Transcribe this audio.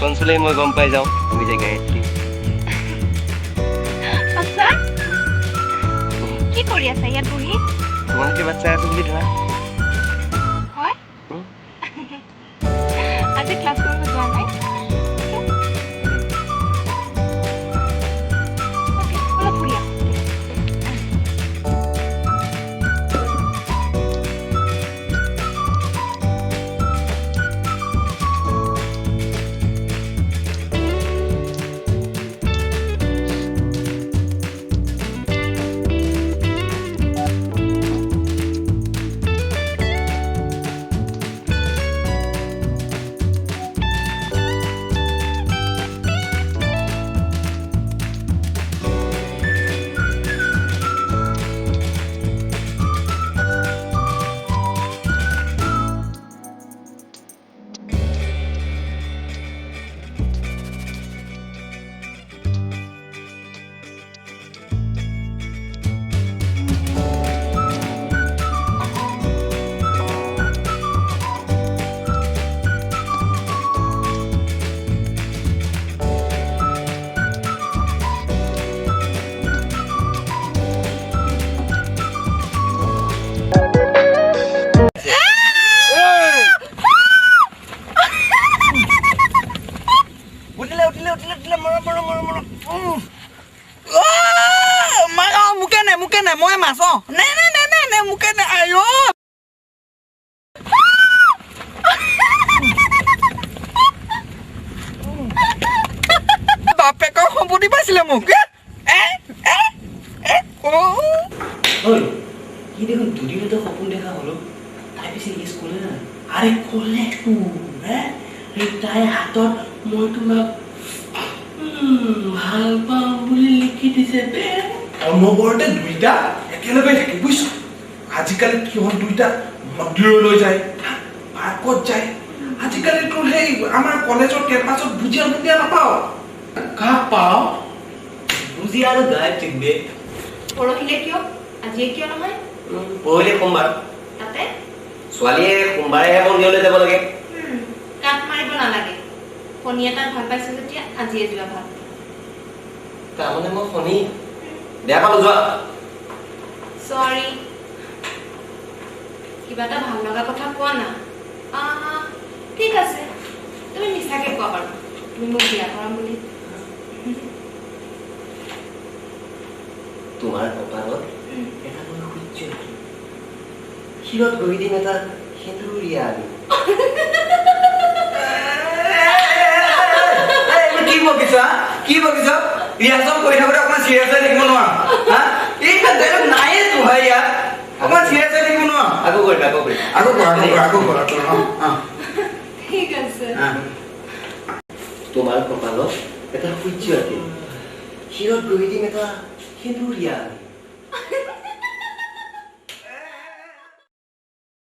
কনচলেই মই গম পাই যাওঁ তুমি যে গায়ত্ৰী। আচ্ছা কি কৰি আছা ইয়াত বহি? তোমাক কিবা চাই আছো বুলি ধৰা। হয় আজি ক্লাছ কৰিব যোৱা নাই? অলপ ফুৰি আহোঁ। মই মাছ নে নে নে নে নে মুকে নে আয়ো বাপেকৰ সম্পত্তি পাইছিলে মোক কি দেখোন দুদিনতে সপোন দেখা হলো তাই পিছে ইয়েছ ক'লে না? আৰে ক'লে তাই হাতত মই তোমাক ভাল পাওঁ বুলি লিখি দিছে। অনবৰতে দুইটা একেলগে থাকে বুজিছ। আজিকালি কিহত দুইটা মন্দিৰলৈ যায়, পাৰ্কত যায়। আজিকালিতো সেই আমাৰ কলেজৰ কেম্পাছত ভুজিয়া মুজিয়া নাপাওঁ। কাক পাওঁ? বুজিয়া আৰু গায়ত্ৰীক বে। পৰহিলে কিয় আজিয়ে কিয় নহয়? পৰহিলে সোমবাৰ। তাতে ছোৱালীয়ে সোমবাৰেহে মন্দিৰলৈ যাব লাগে। কাট মাৰিব নালাগে। শনি এটাক ভাল পাইছে যেতিয়া আজিয়ে যোৱা ভাল। তাৰমানে মই শনি বেয়া পালো যোৱা। সৰি কিবা এটা ভাল লগা কথা কোৱা না। ঠিক আছে তুমি মিছাকে কোৱা বাৰু তুমি মোক বিয়া কৰাম বুলি। তোমাৰ কপালত এটা মই সূৰ্য শিৰত গৈ দিম এটা সেন্দুৰীয়া আলি। কি বকিছা কি বকিছা ৰিহাৰ্চল কৰি থাকোঁতে অকণমান চিৰিয়াছ হৈ থাকিব নোৱাৰা এই ডাইলগ নাইয়ে তো হয় ইয়াত অকণমান চিৰিয়াছ হৈ থাকিব নোৱাৰা আকৌ কৰিবা আকৌ কৰা ঠিক আছে তোমাৰ কপালত এটা সূৰ্য আছিল শিৰত গৈ দিম এটা সেন্দুৰীয়া আলি।